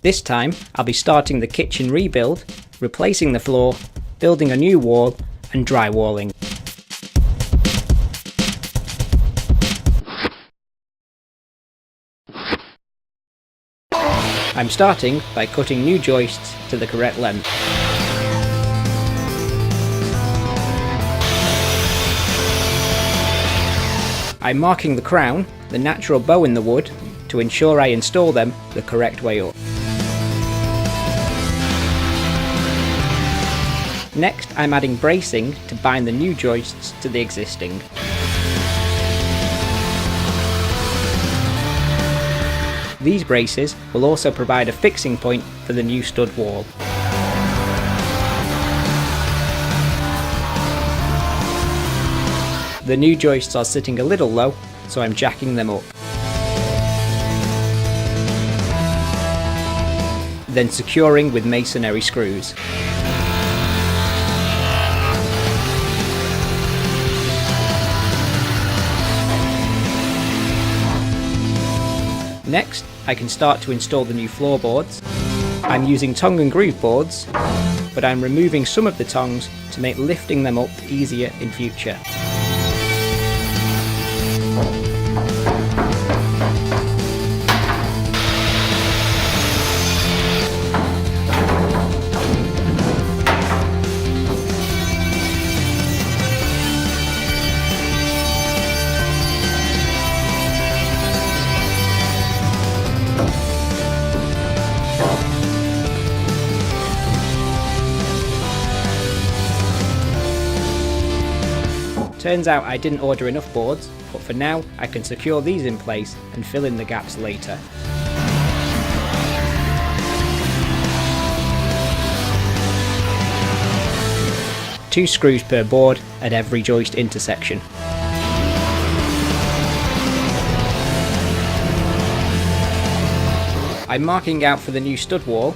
This time, I'll be starting the kitchen rebuild, replacing the floor, building a new wall, and drywalling. I'm starting by cutting new joists to the correct length. I'm marking the crown, the natural bow in the wood, to ensure I install them the correct way up. Next, I'm adding bracing to bind the new joists to the existing. These braces will also provide a fixing point for the new stud wall. The new joists are sitting a little low, so I'm jacking them up. Then securing with masonry screws. Next, I can start to install the new floorboards. I'm using tongue and groove boards, but I'm removing some of the tongs to make lifting them up easier in future. Turns out I didn't order enough boards, but for now I can secure these in place and fill in the gaps later. Two screws per board at every joist intersection. I'm marking out for the new stud wall.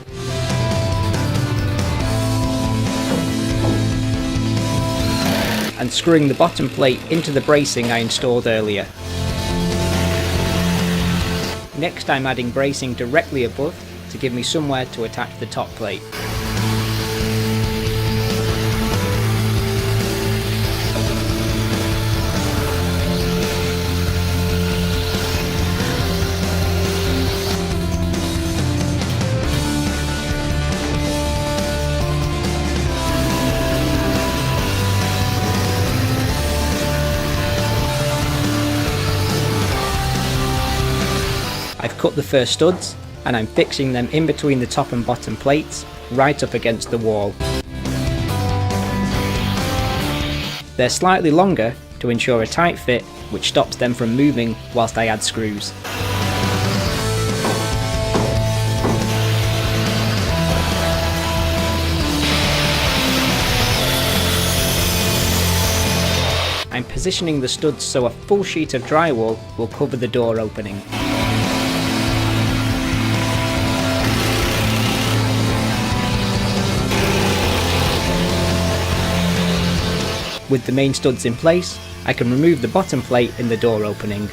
And screwing the bottom plate into the bracing I installed earlier. Next, I'm adding bracing directly above to give me somewhere to attach the top plate. I've cut the first studs and I'm fixing them in between the top and bottom plates, right up against the wall. They're slightly longer to ensure a tight fit, which stops them from moving whilst I add screws. I'm positioning the studs so a full sheet of drywall will cover the door opening. With the main studs in place, I can remove the bottom plate in the door opening.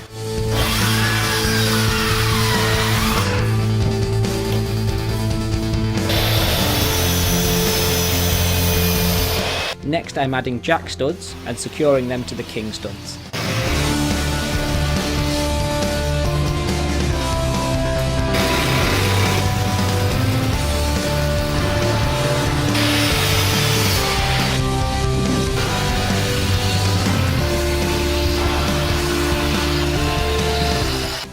Next, I'm adding jack studs and securing them to the king studs.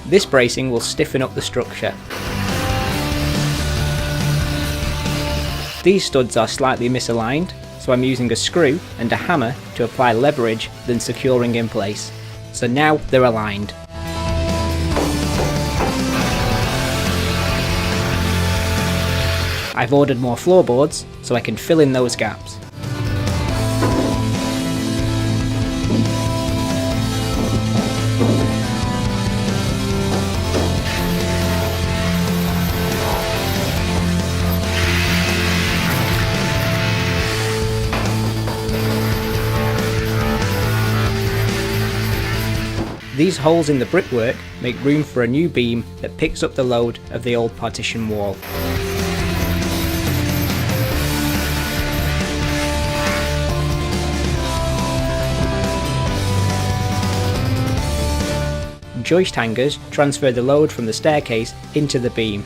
This bracing will stiffen up the structure. These studs are slightly misaligned, so I'm using a screw and a hammer to apply leverage, then securing in place. So now they're aligned. I've ordered more floorboards so I can fill in those gaps. These holes in the brickwork make room for a new beam that picks up the load of the old partition wall. Joist hangers transfer the load from the staircase into the beam.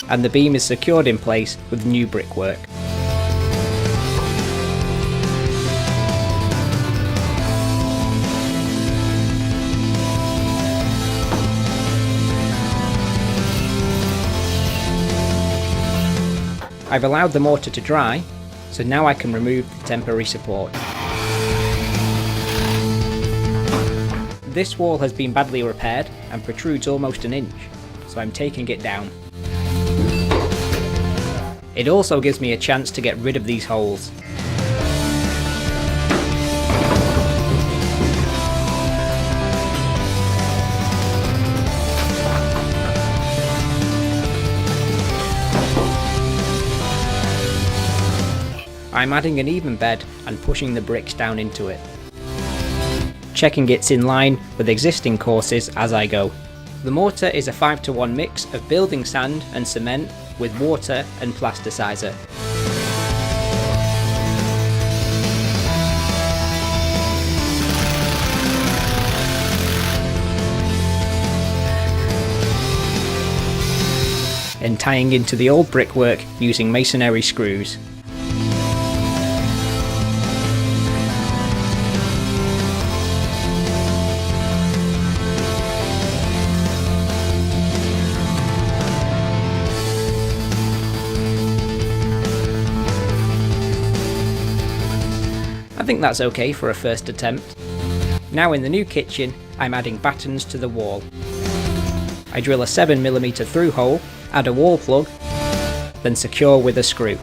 And the beam is secured in place with new brickwork. I've allowed the mortar to dry, so now I can remove the temporary support. This wall has been badly repaired and protrudes almost an inch, so I'm taking it down. It also gives me a chance to get rid of these holes. I'm adding an even bed and pushing the bricks down into it, checking it's in line with existing courses as I go. The mortar is a 5:1 mix of building sand and cement with water and plasticizer. And tying into the old brickwork using masonry screws. I think that's okay for a first attempt. Now in the new kitchen, I'm adding battens to the wall. I drill a 7mm through hole, add a wall plug, then secure with a screw.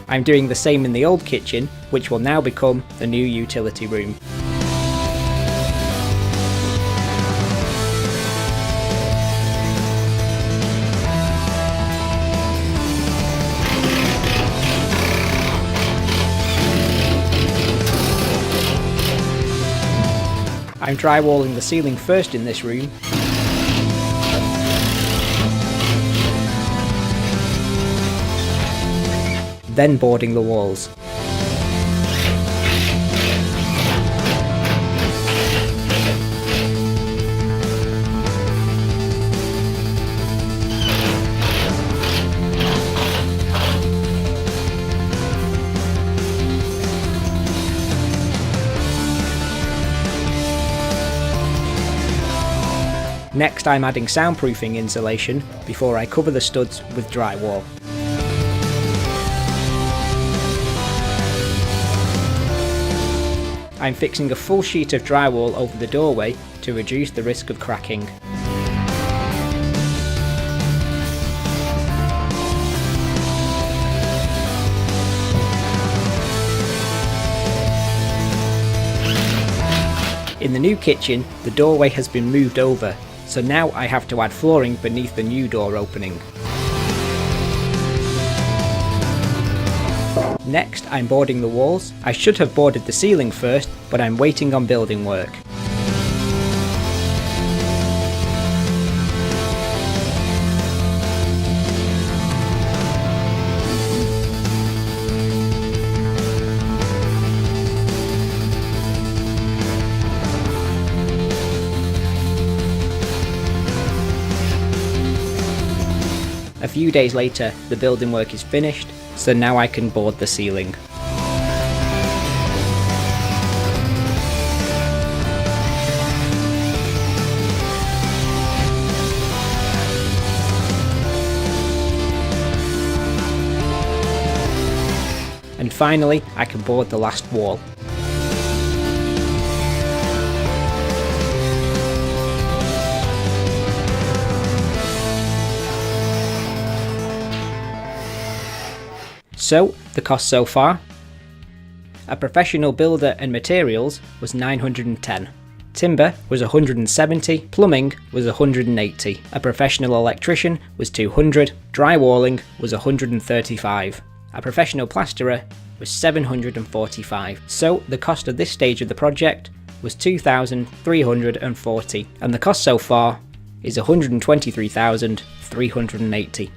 I'm doing the same in the old kitchen, which will now become the new utility room. I'm drywalling the ceiling first in this room, then boarding the walls. Next, I'm adding soundproofing insulation before I cover the studs with drywall. I'm fixing a full sheet of drywall over the doorway to reduce the risk of cracking. In the new kitchen, the doorway has been moved over, so now I have to add flooring beneath the new door opening. Next, I'm boarding the walls. I should have boarded the ceiling first, but I'm waiting on building work. A few days later, the building work is finished, so now I can board the ceiling. finally I can board the last wall. So, the cost so far? A professional builder and materials was 910. Timber was 170, plumbing was 180, a professional electrician was 200, drywalling was 135, a professional plasterer was 745. So the cost of this stage of the project was 2,340, and the cost so far is 123,380.